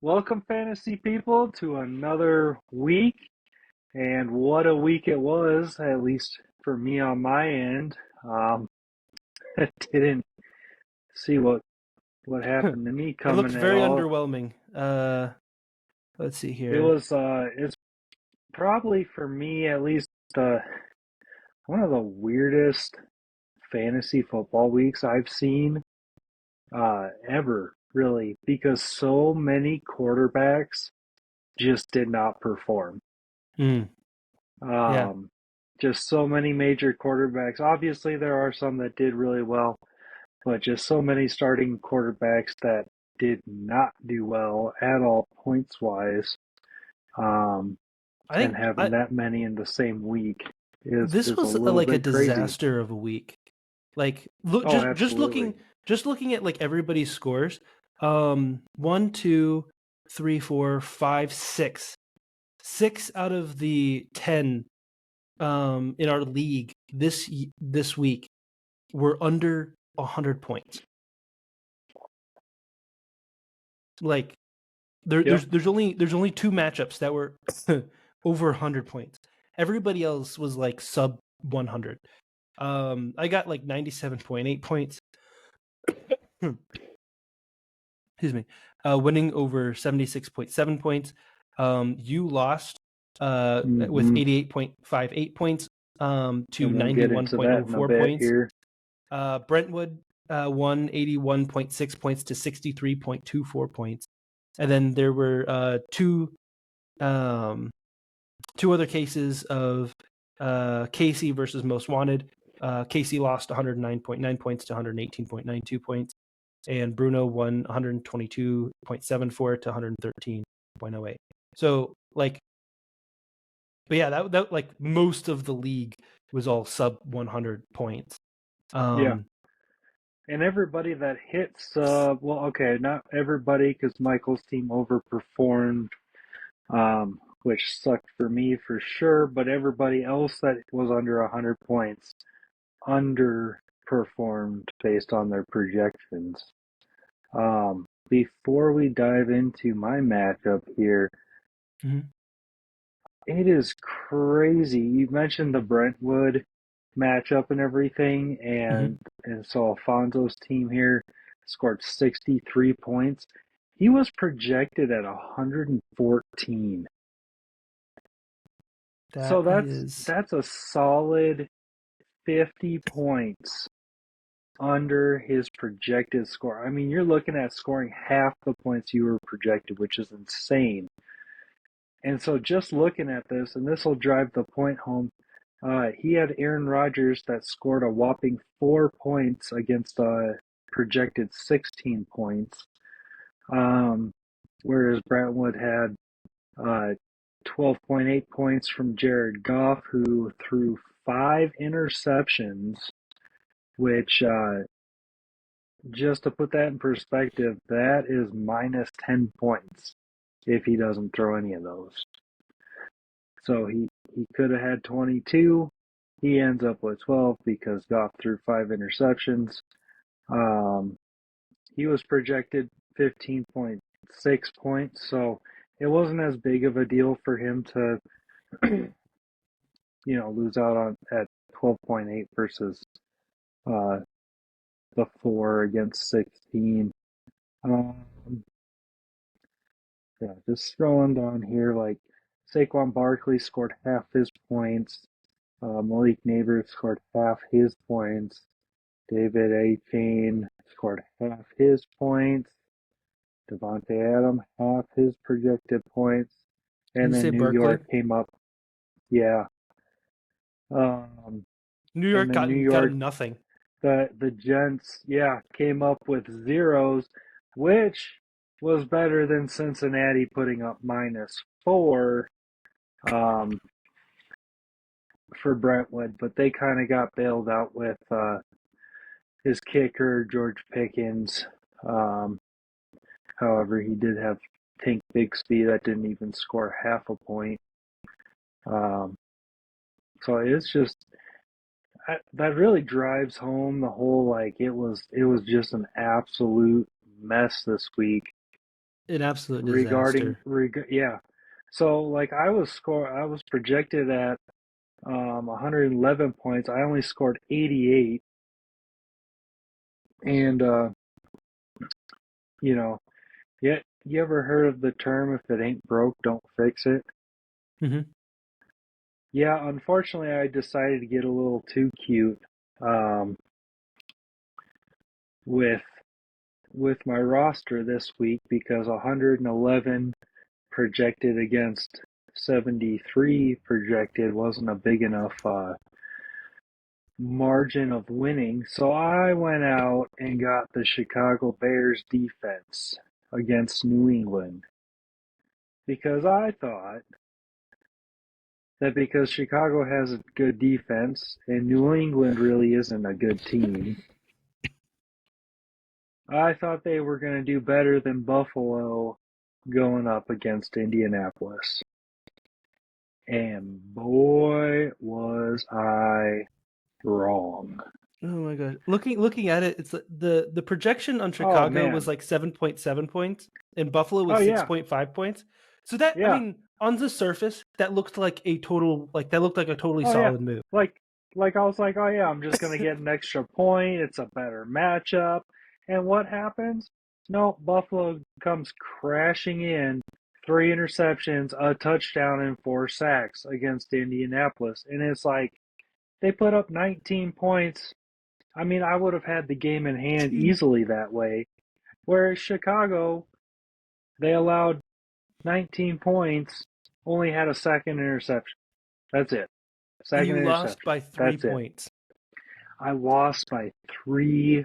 Welcome, fantasy people, to another week. And what a week it was, at least for me on my end. Um, I didn't see what happened to me It looked coming at very all. underwhelming. Let's see It here. was it's probably for me at least uh, one of the weirdest fantasy football weeks I've seen ever, really, because so many quarterbacks just did not perform. Mm, yeah, Um, just so many major quarterbacks. Obviously, there are some that did really well, but just so many starting quarterbacks that did not do well at all points wise. Um, I and think having that many in the same week this is a was little like a bit crazy. disaster of a week. Like, look, Oh, just absolutely. looking at like everybody's scores. One, two, three, four, five, six. Six out of the 10 in our league this week were under 100 points. Like There, Yep. there's only two matchups that were over 100 points. Everybody else was like sub 100. I got like 97.8 points. Excuse me. Winning over 76.7 points. You lost with Hmm. 88.58 points to And we'll get into that in a 91.04 bit points. here. Brentwood won 81.6 points to 63.24 points. And then there were um, two other cases of Casey versus Most Wanted. Casey lost 109.9 points to 118.92 points, and Bruno won 122.74 to 113.08. So, like, but yeah, that like most of the league was all sub 100 points. Yeah. Um, And everybody that hits, well, okay, not everybody because Michael's team overperformed, which sucked for me for sure. But everybody else that was under 100 points underperformed based on their projections. Before we dive into my matchup here, mhm, it is crazy. You mentioned the Brentwood matchup and everything, mhm. and so Alfonso's team here scored 63 points. He was projected at 114. So That that's is that's a solid 50 points under his projected score. I mean, you're looking at scoring half the points you were projected, which is insane. And so just looking at this, and this will drive the point home, he had Aaron Rodgers that scored a whopping 4 points against a projected 16 points, um, whereas Brentwood had 12.8 points from Jared Goff, who threw 5 interceptions, which, just to put that in perspective, that is minus 10 points if he doesn't throw any of those. So he could have had 22. He ends up with 12 because Goff threw 5 interceptions. Um, he was projected 15.6 points, so it wasn't as big of a deal for him to, lose out on at 12.8 versus uh, the 4 against 16. Um, yeah, just scrolling down here, like Saquon Barkley scored half his points. Malik Neighbors scored half his points. David Achane scored half his points. Devontae Adams half his projected points. you And then say New Barkley? York came up. Yeah. Um, New and York then New got York, nothing. the Gents, yeah, came up with zeros, which was better than Cincinnati putting up -4 um, for Brentwood, but they kind of got bailed out with his kicker, George Pickens. Um, However, he did have Tank Bigsby that didn't even score half a point. Um, so it's just that really drives home the whole, like, it was just an absolute mess this week. An absolute regarding disaster. yeah. So like I was projected at 111 points. I only scored 88, and you know, yet you ever heard of the term "if it ain't broke, don't fix it"? Hmm. Yeah, unfortunately, I decided to get a little too cute um, with my roster this week because 111 projected against 73 projected wasn't a big enough margin of winning. So I went out and got the Chicago Bears defense against New England because I thought that because Chicago has a good defense and New England really isn't a good team, I thought they were going to do better than Buffalo going up against Indianapolis. And boy, was I wrong. Oh my god! Looking at it, it's the projection on Oh, Chicago was man. like 7.7 points, and Buffalo Oh, was six yeah. point five points. So that, I Yeah. mean, on the surface, that looked like a totally Oh, yeah. solid move. Like, I was like, oh, yeah, I'm just going to get an extra point. It's a better matchup. And what happens? No, Buffalo comes crashing in. 3 interceptions, a touchdown, and 4 sacks against Indianapolis. And it's like, they put up 19 points. I mean, I would have had the game in hand easily that way. Whereas Chicago, they allowed 19 points, only had a second interception. That's it. And Second you lost interception. by three That's it. points. I lost by 3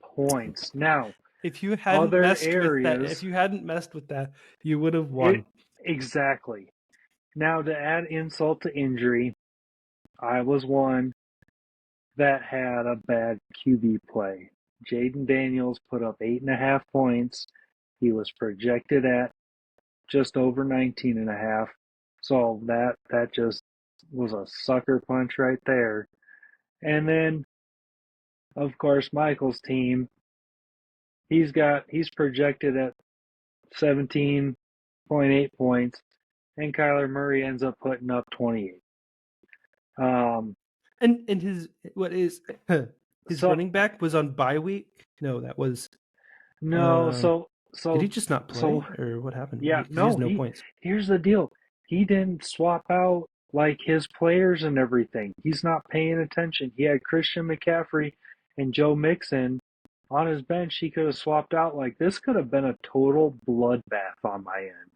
points. Now, If you hadn't other messed with that, areas, if you hadn't messed with that, you would have it won. exactly. Now, to add insult to injury, I was one that had a bad QB play. Jaden Daniels put up 8.5 points. He was projected at just over 19 and a half. So that just was a sucker punch right there. And then, of course, Michael's team, he's projected at 17.8 points, and Kyler Murray ends up putting up 28. Um, And his what is his so running back was on bye week. No, that was no, um. so Did he so just not so play, or what happened? yeah, Because he has no, no points. here's the deal. He didn't swap out like his players and everything. He's not paying attention. He had Christian McCaffrey and Joe Mixon on his bench. He could have swapped out. Like, this could have been a total bloodbath on my end.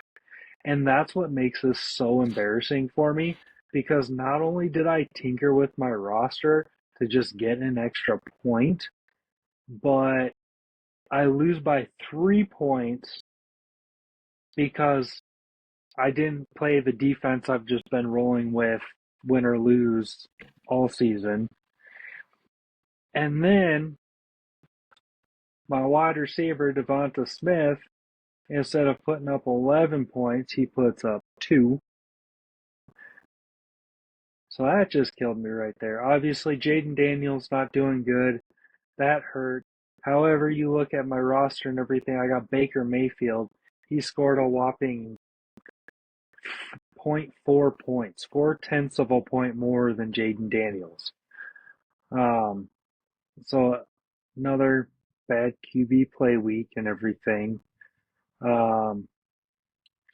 And that's what makes this so embarrassing for me because not only did I tinker with my roster to just get an extra point, but I lose by 3 points because I didn't play the defense I've just been rolling with, win or lose, all season. And then my wide receiver, Devonta Smith, instead of putting up 11 points, he puts up 2. So that just killed me right there. Obviously, Jaden Daniels not doing good. That hurt. However, you look at my roster and everything, I got Baker Mayfield. He scored a whopping zero point 0.4 points, 0.4 of a point more than Jaden Daniels. Um, so another bad QB play week and everything. Um,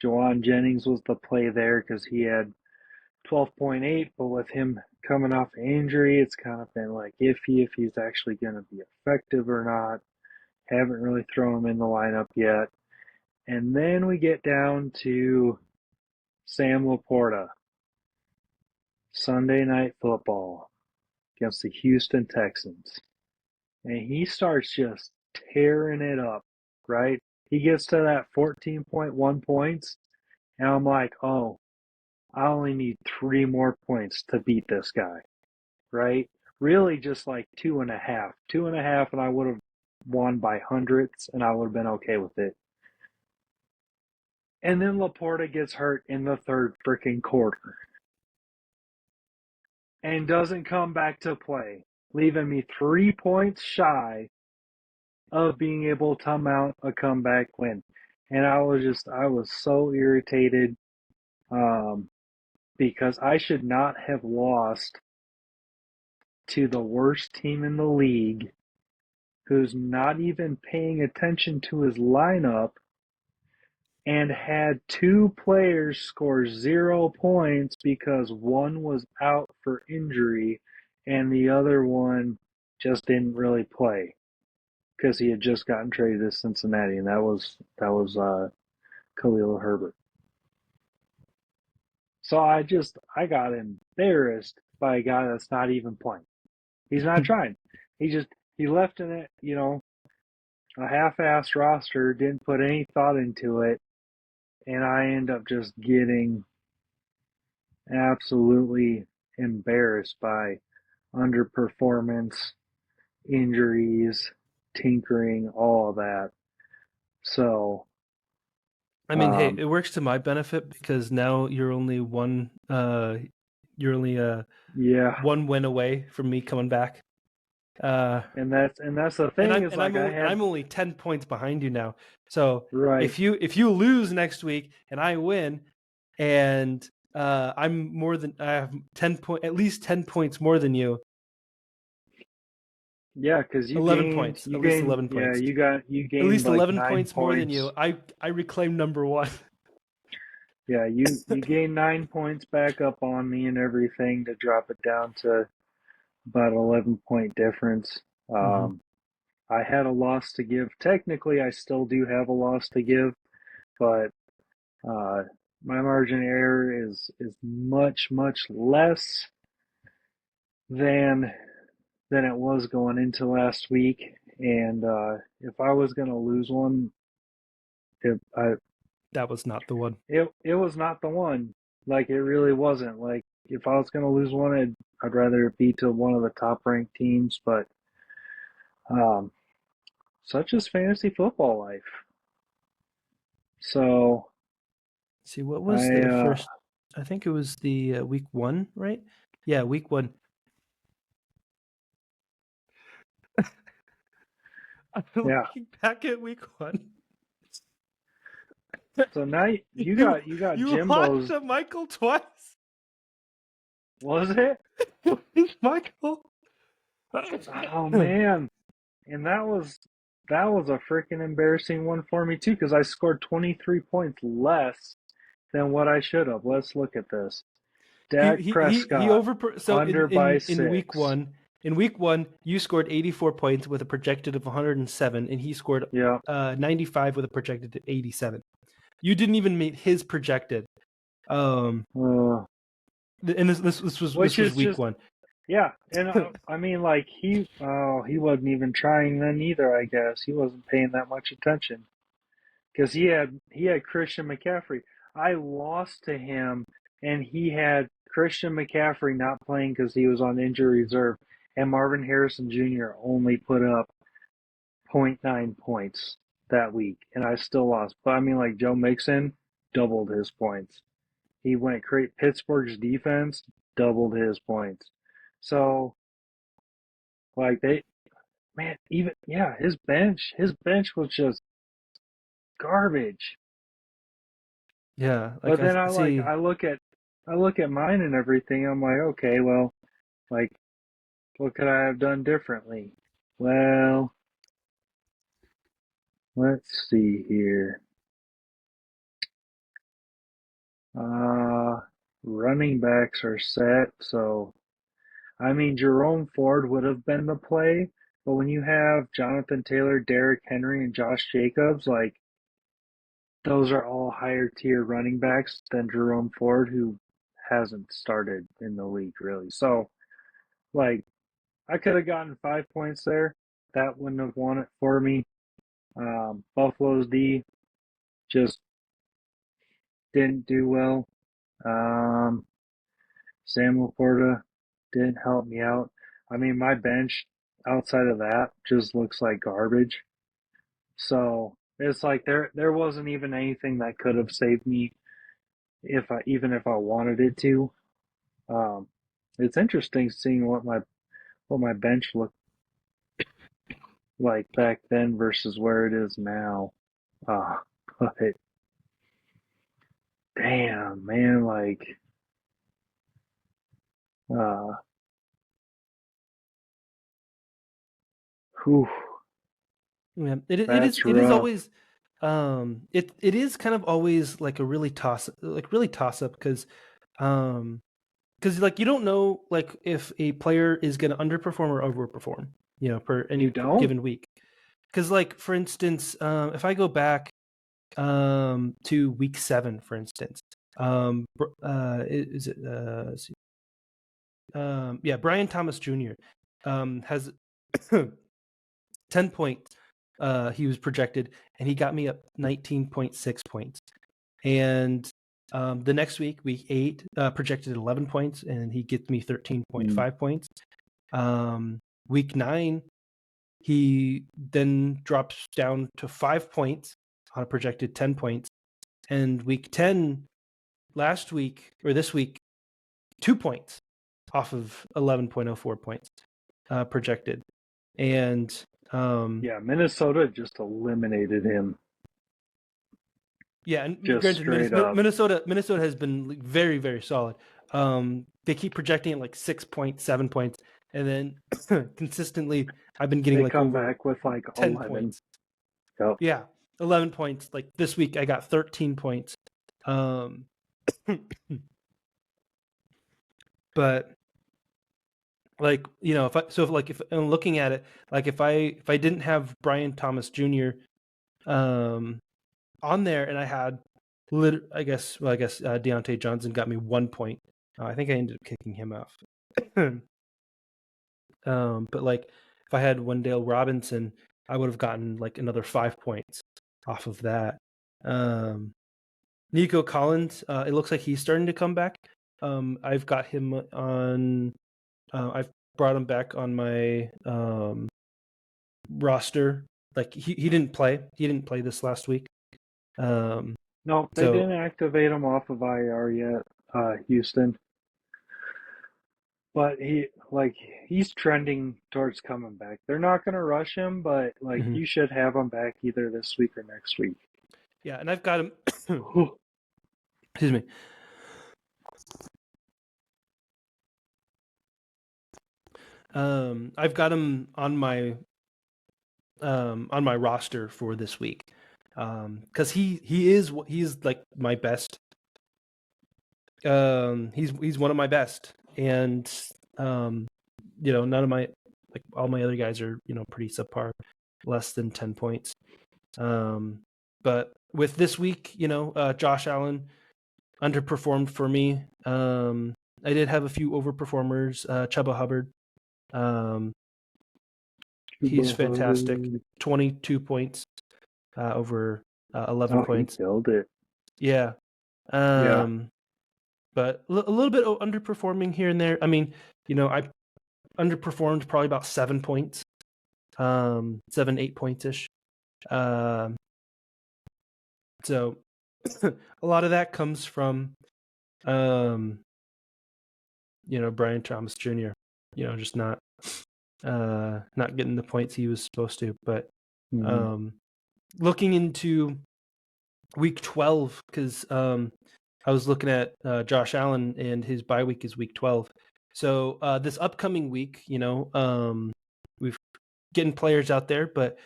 Jawan Jennings was the play there because he had 12.8, but with him coming off injury, it's kind of been like iffy if he's actually going to be effective or not. Haven't really thrown him in the lineup yet. And then we get down to Sam Laporta, Sunday Night Football against the Houston Texans. And he starts just tearing it up, right? He gets to that 14.1 points, and I'm like, oh, I only need 3 more points to beat this guy, right? Really just like 2.5. 2.5, and I would have won by hundreds, and I would have been okay with it. And then Laporta gets hurt in the third freaking quarter and doesn't come back to play, leaving me 3 points shy of being able to mount a comeback win. and I was so irritated um, because I should not have lost to the worst team in the league, who's not even paying attention to his lineup, and had two players score 0 points because one was out for injury and the other one just didn't really play because he had just gotten traded to Cincinnati, and that was Khalil Herbert. So I got embarrassed by a guy that's not even playing. He's not trying. He just he left in it, a half-assed roster, didn't put any thought into it, and I end up just getting absolutely embarrassed by underperformance, injuries, tinkering, all of that. So, I mean, hey, it works to my benefit because now you're only one yeah, one win away from me coming back. and that's the And thing is like I had I'm only 10 points behind you now. So right. if you lose next week and I win, and I have at least 10 points more than you. Yeah, because 11 points. At least 11 yeah, points. you At gained least like 11 nine points more than points. you. I reclaim number 1. Yeah, you gained 9 points back up on me and everything to drop it down to about 11 point difference. Mm-hmm. I had a loss to give. Technically, I still do have a loss to give, but uh, my margin of error is much less than it was going into last week. And if I was going to lose one, it, I, That was not the one. it was not the one. Like it really wasn't. Like if I was going to lose one, I'd rather it be to one of the top ranked teams. But um, such is fantasy football life. So See, what was I the first? I think it was the week 1, right? Yeah, week 1. I'm yeah. looking back at week 1. So now You you got you lost Jimbo's. to Michael twice. Was it? Michael. Oh man, and that was a freaking embarrassing one for me too because I scored 23 points less than what I should have. Let's look at this. Dak He Prescott over so under by in week 6. 1. In week 1, you scored 84 points with a projected of 107, and he scored Yeah. 95 with a projected of 87. You didn't even meet his projected. Uh, And which this was is week just 1. yeah, and I mean like he wasn't even trying then either. I guess he wasn't paying that much attention because he had Christian McCaffrey. I lost to him, and he had Christian McCaffrey not playing because he was on injury reserve, and Marvin Harrison Jr. only put up point 0.9 points that week, and I still lost. But I mean, like Joe Mixon doubled his points. He went great. Pittsburgh's defense doubled his points. So like they, man, even yeah, his bench was just garbage. Yeah, like But then I see. I look at mine and everything. I'm like, okay, well, like, what could I have done differently? Well, let's see here. Uh, Running backs are set, so I mean, Jerome Ford would have been the play, but when you have Jonathan Taylor, Derrick Henry, and Josh Jacobs, like, those are all higher tier running backs than Jerome Ford, who hasn't started in the league really. So, like, I could have gotten 5 points there. That wouldn't have won it for me. Buffalo's D just didn't do well. Um, Sam Laporta didn't help me out. I mean, my bench outside of that just looks like garbage. So it's like there wasn't even anything that could have saved me if I wanted it to. Um, it's interesting seeing what my bench looked like back then versus where it is now. Uh, But damn, man, like, uh, whew, Yeah, that's it is rough. always it is kind of always like a really toss up because like you don't know like if a player is going to underperform or overperform, you know, per You any don't? given week. Because like for instance, if I go back to week 7, for instance, is it let's see, yeah, Brian Thomas Jr. Has 10 points. He was projected, and he got me up 19.6 points. And the next week, week 8, projected 11 points, and he gets me 13.5 points. Week 9, he then drops down to 5 points on a projected 10 points. And week 10, last week, or this week, 2 points off of 11.04 points projected. And Yeah, Minnesota just eliminated him, yeah, and just granted, straight up. Minnesota has been like, very, very solid. They keep projecting it like 6 points, 7 points, and then consistently, I've been getting They like come over back with like 10 11. points. Yep. Yeah, 11 points. Like this week, I got 13 points. Um, but like you know, if I'm looking at it, like if I didn't have Brian Thomas Jr. on there, and I had I guess Deontay Johnson got me 1 point. I think I ended up kicking him off. But like if I had Wendell Robinson, I would have gotten like another 5 points off of that. Nico Collins, it looks like he's starting to come back. I've got him on. I've brought him back on my roster. Like he didn't play. He didn't play this last week. Um, Nope, they so didn't activate him off of IR yet, Houston. But he's trending towards coming back. They're not gonna rush him, but like mhm. you should have him back either this week or next week. Yeah, and I've got him. Whew. Excuse me. I've got him on my roster for this week because he's like my best. He's one of my best, and you know, none of my like all my other guys are, you know, pretty subpar, less than 10 points. But with this week, you know, Josh Allen underperformed for me. I did have a few overperformers. Chuba Hubbard, um, he's fantastic. 22 points over 11 Oh, he points. killed it. Yeah. Yeah. But a little bit underperforming here and there. I mean, you know, I underperformed probably about 7 points, 7, 8 points ish. So a lot of that comes from, you know, Brian Thomas Jr. You know, just not getting the points he was supposed to. But Mhm. looking into week 12, because I was looking at Josh Allen, and his bye week is week 12. So this upcoming week, you know, we've getting players out there, but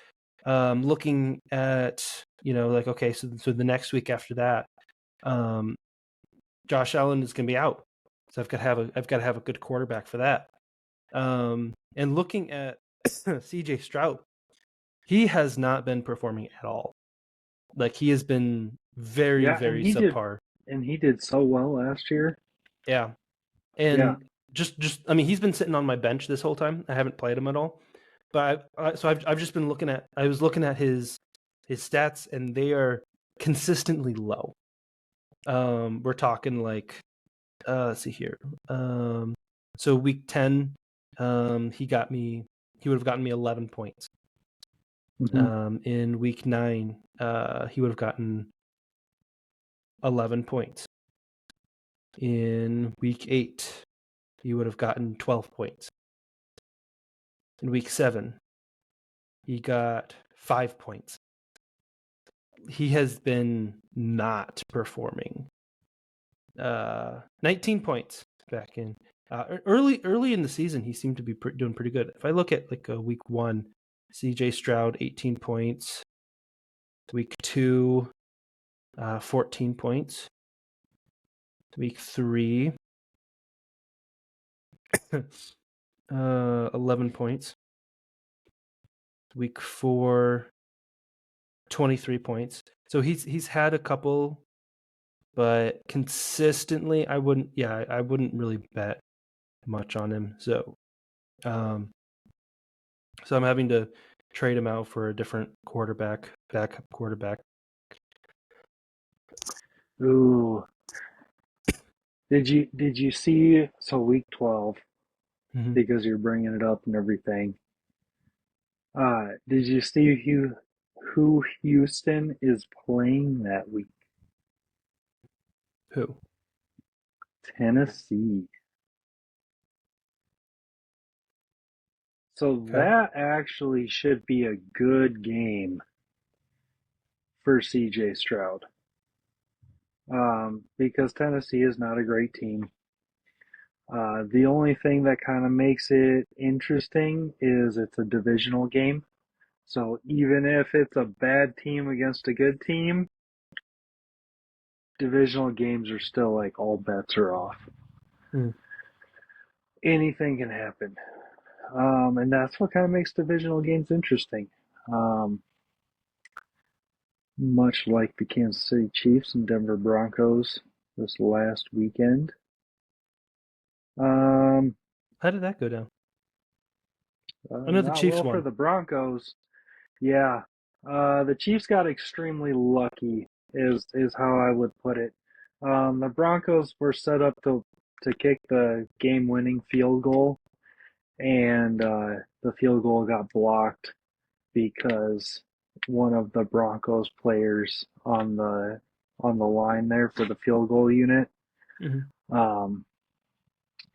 looking at, you know, like, okay, so the next week after that, Josh Allen is going to be out, so I've got to have a good quarterback for that. And looking at CJ Stroud, he has not been performing at all. Like he has been very, Yeah, very subpar. and he did so well last year. Yeah, Yeah. and just I mean, he's been sitting on my bench this whole time. I haven't played him at all, but I've just been looking at. I was looking at his stats, and they are consistently low. We're talking like, let's see here. So week 10, he would have gotten me 11 points. Mhm. In week 9, he would have gotten 11 points. In week 8, he would have gotten 12 points. In week 7, he got 5 points. he has been not performing. 19 points back in early in the season. He seemed to be doing pretty good. If I look at like week 1, CJ Stroud 18 points. Week 2, 14 points. Week 3, 11 points. Week 4, 23 points. So he's had a couple, but consistently I wouldn't really bet much on him. So I'm having to trade him out for a different backup quarterback. Ooh. Did you see week 12, because you're bringing it up and everything. Did you see who Houston is playing that week? Who? Tennessee. So Okay. that actually should be a good game for CJ Stroud. Because Tennessee is not a great team. The only thing that kind of makes it interesting is it's a divisional game. So even if it's a bad team against a good team, divisional games are still like all bets are off. Anything can happen. And that's what kind of makes divisional games interesting. Much like the Kansas City Chiefs and Denver Broncos this last weekend. How did that go down? I know the Chiefs well won. for the Broncos. Yeah. The Chiefs got extremely lucky is how I would put it. The Broncos were set up to kick the game-winning field goal, and the field goal got blocked because one of the Broncos players on the line there for the field goal unit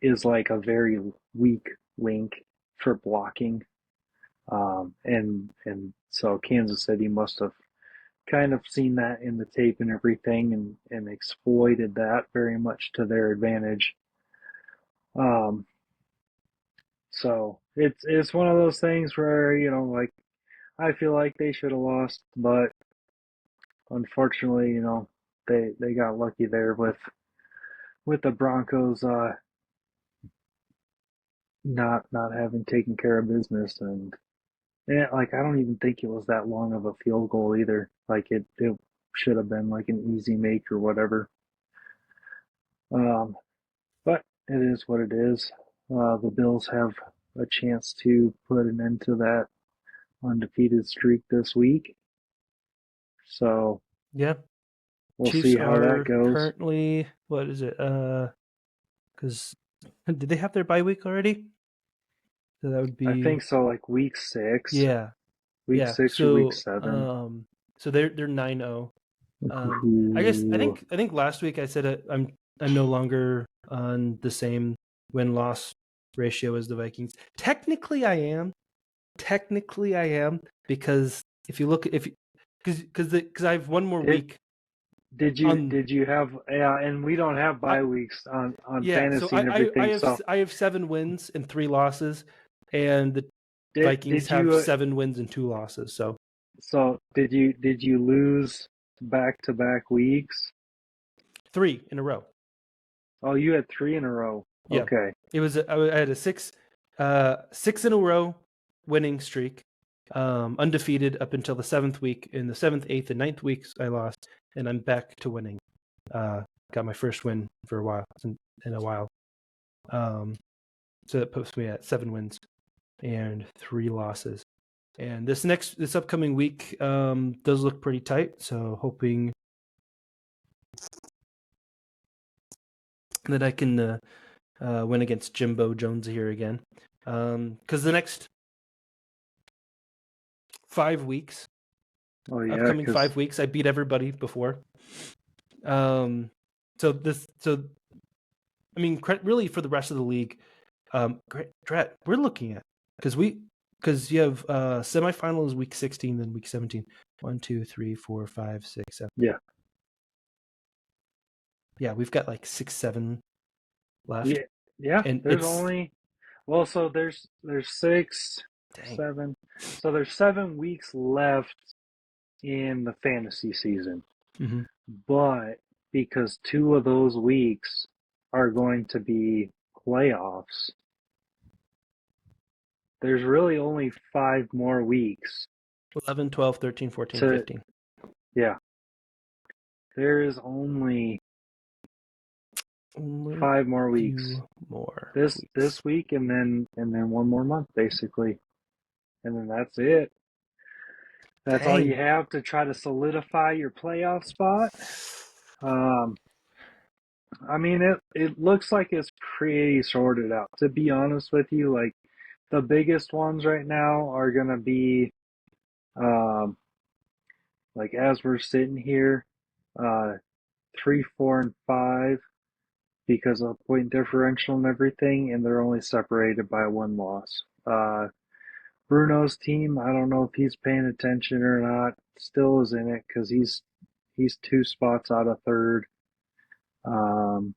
is like a very weak link for blocking. And so Kansas City must have kind of seen that in the tape and everything, and exploited that very much to their advantage. So it's one of those things where, like, I feel like they should have lost, but unfortunately, they got lucky there with the Broncos not having taken care of business, and like I don't even think it was that long of a field goal either. Like it should have been like an easy make or whatever. But it is what it is. The Bills have a chance to put an end to that undefeated streak this week. So yeah, we'll Chiefs see how that goes. Currently, what is it? Because did they have their bye week already? So that would be. I think so, like week 6. Yeah. Week 6 or week 7. So they're 9-0. I think last week I said I'm no longer on the same win-loss ratio as the Vikings. Technically I am because if you look because I have one more week. Did you have and we don't have bye weeks on fantasy and everything. I have 7 wins and 3 losses, and the Vikings have 7 wins and 2 losses. So did you lose back-to-back weeks? 3 in a row. Oh, you had 3 in a row. Yeah. Okay. It was I had a 6 in a row winning streak, undefeated up until the 7th week. In the 7th, 8th, and 9th weeks, I lost, and I'm back to winning. Got my first win for a while in a while. So that puts me at 7 wins and 3 losses. And this upcoming week does look pretty tight. So hoping that I can win against Jimbo Jones here again. Because the next 5 weeks, upcoming 5 weeks, I beat everybody before. So I mean, really for the rest of the league, Drat, we're looking at because you have semifinals week 16, then week 17. 1, 2, 3, 4, 5, 6, 7. Yeah. Yeah, we've got like 6, 7 left. Yeah. Yeah. And There's it's only well, so there's 6, dang. 7. So there's 7 weeks left in the fantasy season. Mm-hmm. But because 2 of those weeks are going to be playoffs, there's really only 5 more weeks 11, 12, 13, 14, to 15. yeah. There is only Only 5 more a weeks. few more This weeks. week and then 1 more month basically. And then that's it. That's all Dang. you have to try to solidify your playoff spot. Um, I mean, it looks like it's pretty sorted out. To be honest with you, like the biggest ones right now are gonna be, um, like as we're sitting here, uh, 3, 4, and 5 because of point differential and everything, and they're only separated by 1 loss. Bruno's team, I don't know if he's paying attention or not. Still is in it because he's 2 spots out of third. Um,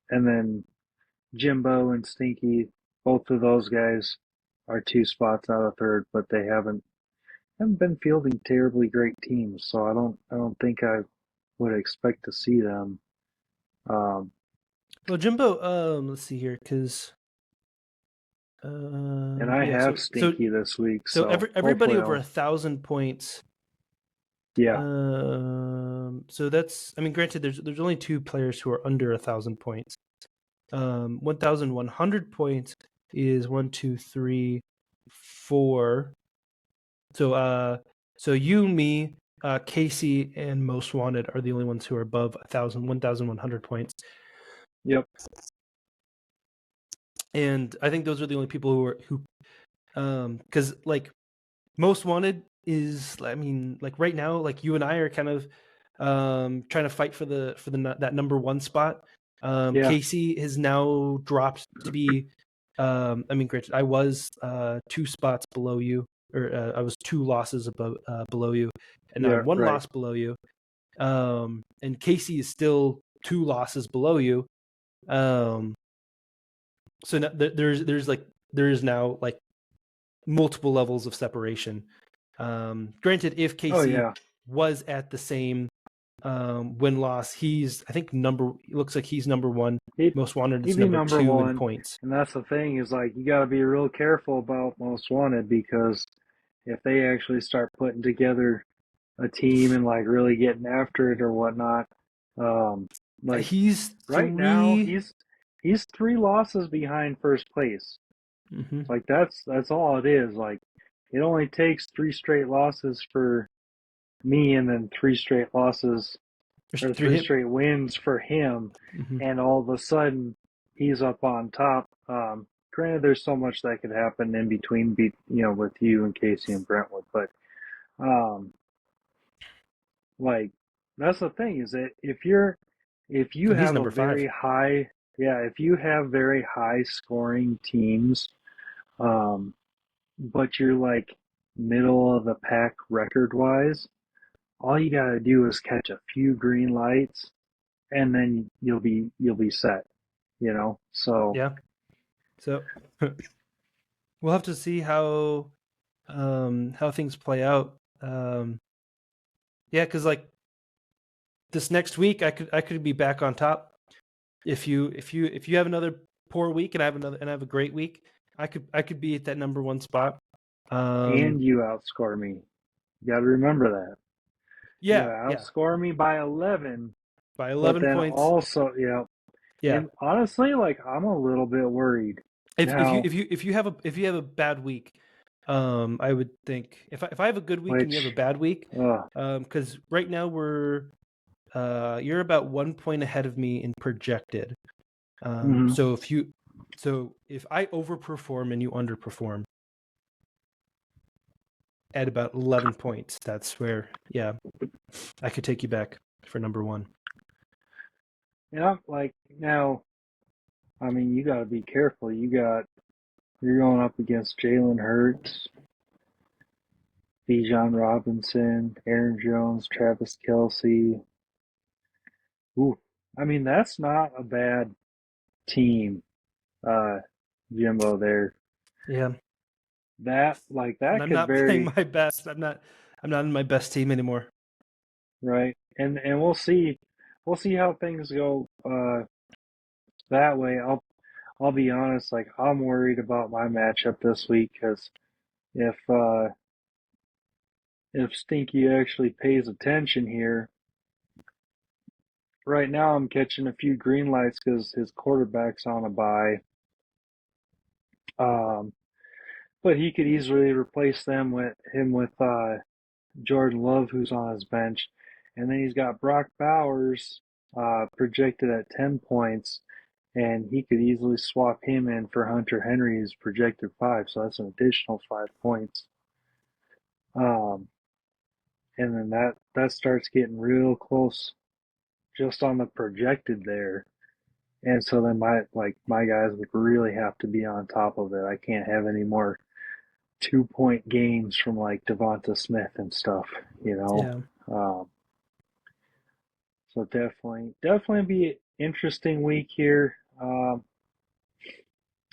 and then Jimbo and Stinky, both of those guys are 2 spots out of third, but they haven't been fielding terribly great teams, so I don't think I would expect to see them. Um, Well, Jimbo, let's see here, because and I yeah, have Stinky this week, so everybody hopefully over I'll 1,000 points. yeah. So that's, I mean, granted, there's only 2 players who are under 1,000 points. 1,100 points is 1, 2, 3, 4. So you, me, Casey, and Most Wanted are the only ones who are above 1,100 points. Yep. And I think those are the only people because like Most Wanted is, I mean, like right now, like you and I are kind of trying to fight for that number 1 spot. Yeah. Casey has now dropped to be, I mean, granted, I was 2 spots below you, or I was 2 losses below you, and now Yeah, I'm 1 right. loss below you. And Casey is still 2 losses below you. So now there is now like multiple levels of separation. Granted, if Oh Casey yeah. was at the same win loss, it looks like he's number 1. He'd, Most Wanted he'd is be number number 2 in 1. points. And that's the thing is like you got to be real careful about Most Wanted because if they actually start putting together a team and like really getting after it or whatnot, like He's right now 3. he's 3 losses behind first place. Mm-hmm. Like that's all it is. Like it only takes 3 straight losses for me and then 3 straight losses There's or 3 3 hit. straight wins for him, Mm-hmm. and all of a sudden he's up on top. Granted, there's so much that could happen in between, with you and Casey and Brentwood, but um, like that's the thing is that if you And he's have a number 5. very high, yeah, if you have very high scoring teams, um, but you're like middle of the pack record wise, all you got to do is catch a few green lights and then you'll be set. So Yeah. So we'll have to see how things play out. Yeah, because like this next week, I could be back on top. If you have another poor week and I have a great week, I could be at that number 1 spot. and you outscore me. You got to remember that. You Yeah, outscore me by 11, by but 11 then points. also, Yeah. and honestly, like I'm a little bit worried now. If you have a bad week, I would think if I have a good week and you have a Which, bad week, uh, because right now you're about 1 point ahead of me in projected. mhm. So if I overperform and you underperform at about 11 points, that's where, yeah, I could take you back for number 1. Like now, I mean, you got to be careful. You're going up against Jalen Hurts. Bijan Robinson, Aaron Jones, Travis Kelsey. Ooh, I mean that's not a bad team, uh, Jimbo. There, Yeah, and that I'm could not playing very my best. I'm not in my best team anymore. right, and we'll see how things go that way. I'll be honest, like I'm worried about my matchup this week because if if Stinky actually pays attention here, right now I'm catching a few green lights because his quarterback's on a bye. Um, but he could easily replace him with Jordan Love, who's on his bench, and then he's got Brock Bowers projected at 10 points, and he could easily swap him in for Hunter Henry, who's projected 5, so that's an additional 5 points. Um, and then that starts getting real close just on the projected there. And so then my guys would really have to be on top of it. I can't have any more 2 point games from like Devonta Smith and stuff, you know. Yeah. Um, so definitely be an interesting week here.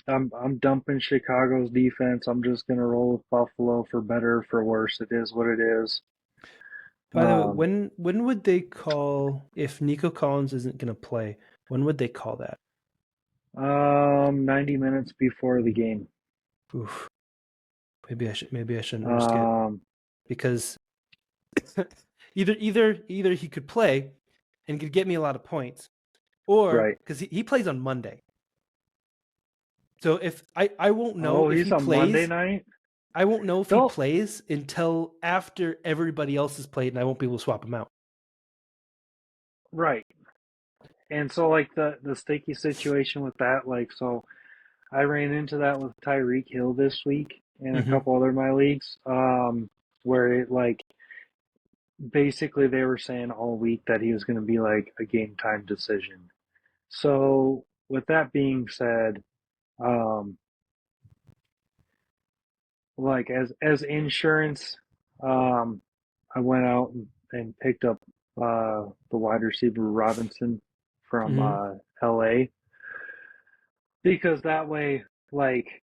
I'm dumping Chicago's defense. I'm just gonna roll with Buffalo for better or for worse. It is what it is. By the way, Um, when would they call if Nico Collins isn't going to play? When would they call that? 90 minutes before the game. Oof. Maybe I shouldn't risk it Um, because either he could play and could get me a lot of points, or right. because he plays on Monday. So if I won't know Oh, if he's he on Monday plays, night. I won't know if he Don't plays until after everybody else has played, and I won't be able to swap him out. right. And so like the sticky situation with that, like so I ran into that with Tyreek Hill this week and a Mm-hmm. couple other of my leagues, where it like basically they were saying all week that he was going to be like a game time decision. So with that being said, um, like as insurance, um, I went out and picked up the wide receiver Robinson from Mm-hmm. LA because that way like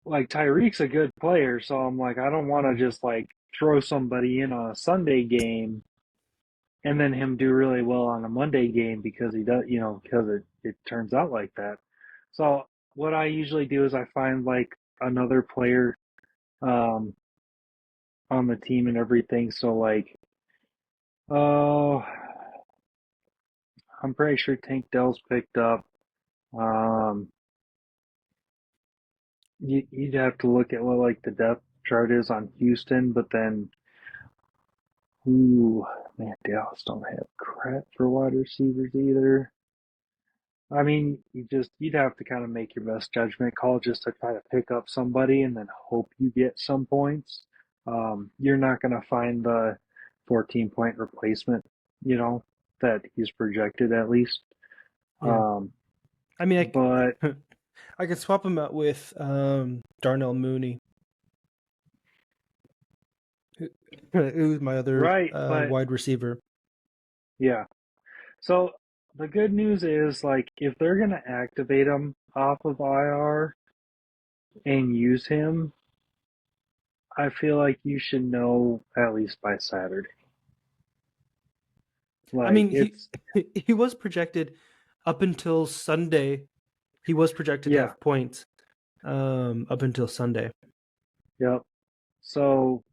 Tyreek's a good player, so I'm like I don't want to just like throw somebody in on a Sunday game and then him do really well on a Monday game because he does, because it turns out like that. So what I usually do is I find like another player um on the team and everything. So like, oh, I'm pretty sure Tank Dell's picked up. Um, you'd have to look at what like the depth chart is on Houston, but then, ooh, man, Dallas don't have crap for wide receivers either. I mean, you'd have to kind of make your best judgment call just to try to pick up somebody and then hope you get some points. You're not going to find the 14-point replacement, you know, that he's projected at least. Yeah. Um, I mean, but I could swap him out with Darnell Mooney, who's my other right, but wide receiver. yeah. So the good news is like if they're going to activate him off of IR and use him, I feel like you should know at least by Saturday. I Like mean, it's he was projected up until Sunday. He was projected to yeah, have points up until Sunday. yep. So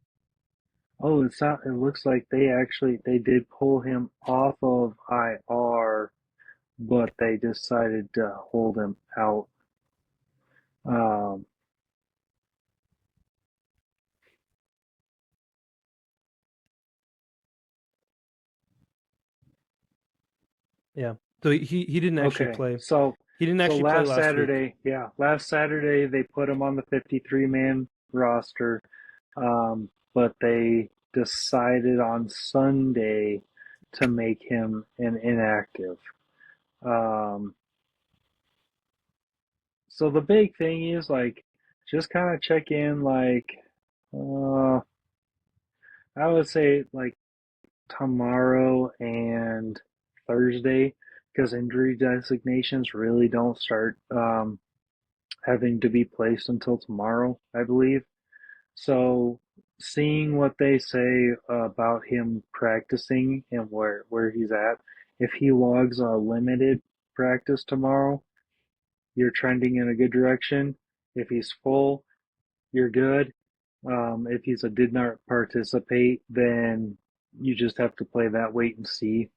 oh, it looks like they did pull him off of IR, but they decided to hold him out. Um, Yeah. So he didn't actually okay, play. so He didn't actually play last week. last Saturday they put him on the 53-man roster, but they decided on Sunday to make him an inactive. Um, so the big thing is like just kind of check in like uh I would say like tomorrow and Thursday because injury designations really don't start having to be placed until tomorrow, I believe. So seeing what they say about him practicing and where he's at, if he logs a limited practice tomorrow, you're trending in a good direction. If he's full, you're good. If he's a did not participate, then you just have to play that wait and see,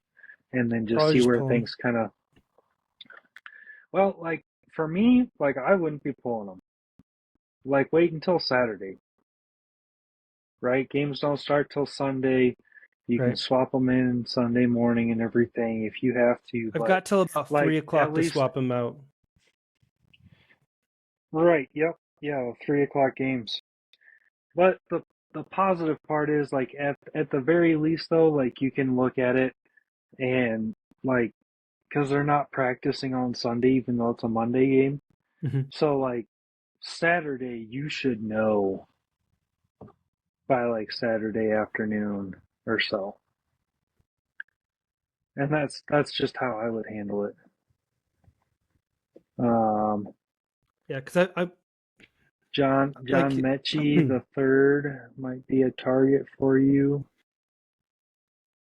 and then just Probably see just where pull him. things kind of. Well, like for me, like I wouldn't be pulling them. Like wait until Saturday, right? Games don't start till Sunday. You can Right. swap them in Sunday morning and everything if you have to, I've but got till about like 3 o'clock at to least swap him out. right. Yep. Yeah, 3 o'clock games. But the positive part is like at the very least though, like you can look at it and like because they're not practicing on Sunday, even though it's a Monday game. Mhm. So like Saturday, you should know by like Saturday afternoon or so, and that's just how I would handle it. Um, Yeah, because I John like. Mechie the third might be a target for you,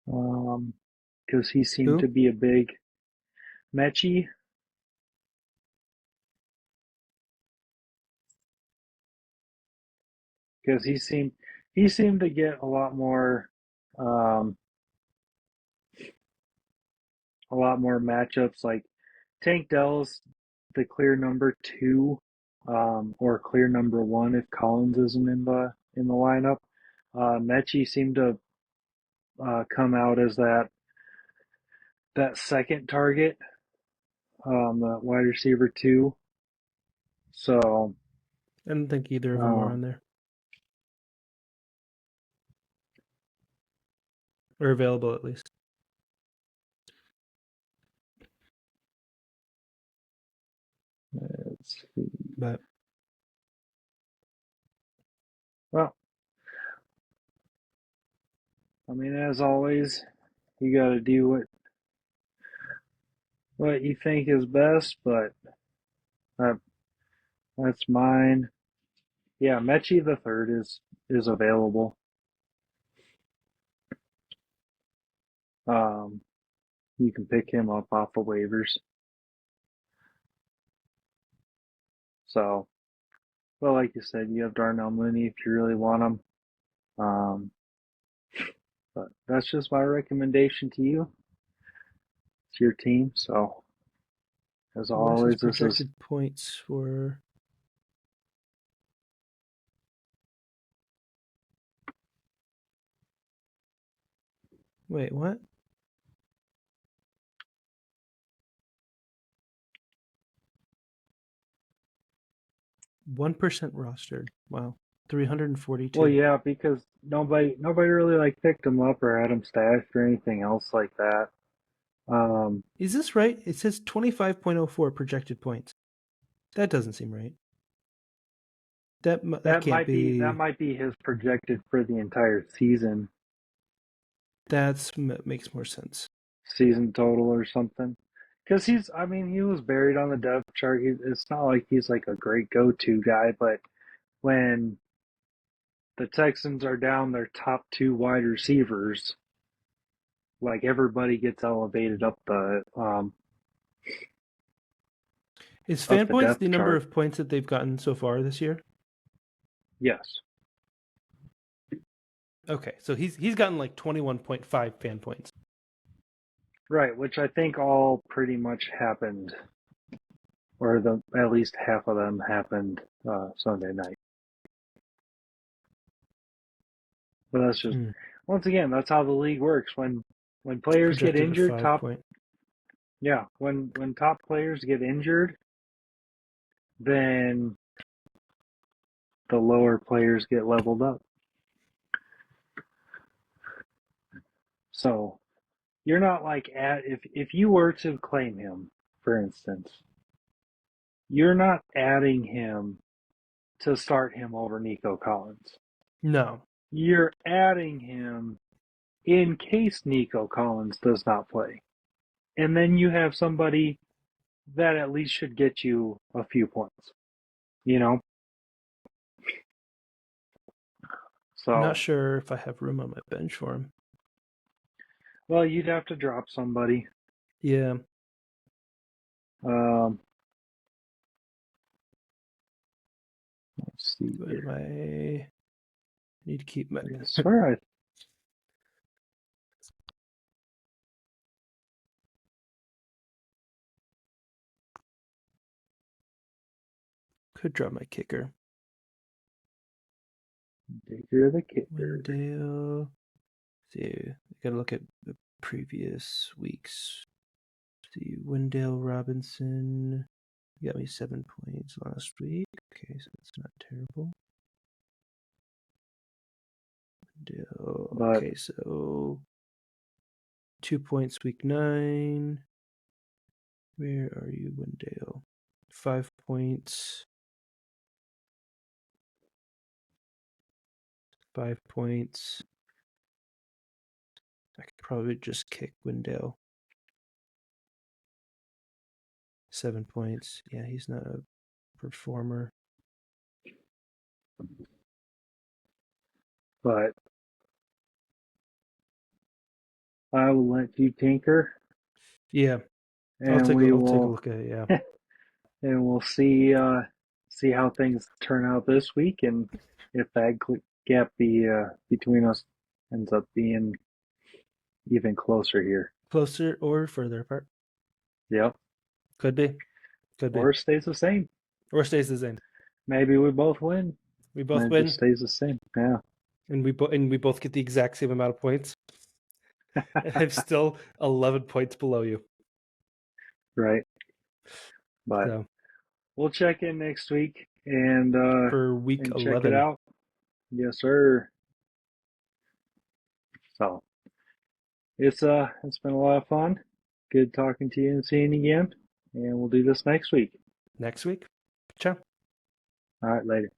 because he seemed Who? to be a big Mechie. Because he seemed to get um, a lot more matchups. Like Tank Dell's the clear number two, or clear number one if Collins isn't in the lineup. Mechie seemed to come out as that second target, the wide receiver two. So I don't think either of them are um, on there or available at least. let's see. But Well, I mean, as always, you got to do what you think is best, but that, that's mine. Yeah, Mechie the third is available. Um, you can pick him up off of waivers. So, but like you said, you have Darnell Mooney if you really want him. Um, but that's just my recommendation to you. It's your team. So, as what's his always, this is projected points for? Wait, what? 1% rostered. Wow, well, 342. yeah, because nobody really like picked him up or had him stashed or anything else like that. Um, Is this right? It says 25.04 projected points. That doesn't seem right. That that can't might be that be. might be his projected for the entire Makes more sense. season total or something. Because I mean, he was buried on the depth chart. It's not like he's like a great go-to guy, but when the Texans are down their top two wide receivers, like everybody gets elevated Is up fan the points depth the number chart. of points that they've gotten so far this year? Yes, Okay, so he's gotten like 21.5 fan points. right. Which I think all pretty much happened, or at least half of them happened Sunday night. But that's just once again, that's how the league works. When players get Projected a injured, 5 point. yeah, when top players get injured, then the lower players get leveled up. So you're not like if you were to claim him, for instance, you're not adding him to start him over Nico Collins. No. you're adding him in case Nico Collins does not play. And then you have somebody that at least should get you a few points. You know? I'm not So, sure if I have room on my bench for him. well, you'd have to drop somebody. Yeah. Let's see What here. am I need to keep my I swear could drop my kicker. you're the kicker. Wendell. See, I gotta look at the previous weeks. See, Wendell Robinson. You got me 7 points last week. Okay, so that's not terrible. Wendell. But Okay, so 2 points week 9. Where are you, Wendell? 5 points. 5 points. I could probably just kick Wendell. 7 points. Yeah, he's not a performer. but I will let you tinker, Yeah, and I'll take a will look at it. Yeah. and we'll see how things turn out this week, and if that gap between us ends up being even closer here. Closer or further apart. Yep. Could be. Could be. Or it stays the same. Or stays the same. Maybe we both win. We both And it win, just stays the same. Yeah. and we both get the exact same amount of points. And I'm still 11 points below you. Right. But So we'll check in next week and for week and check 11. it out. Yes, sir. So it's been a lot of fun. Good talking to you and seeing you again. And we'll do this next week. Next week. Ciao. All right, later.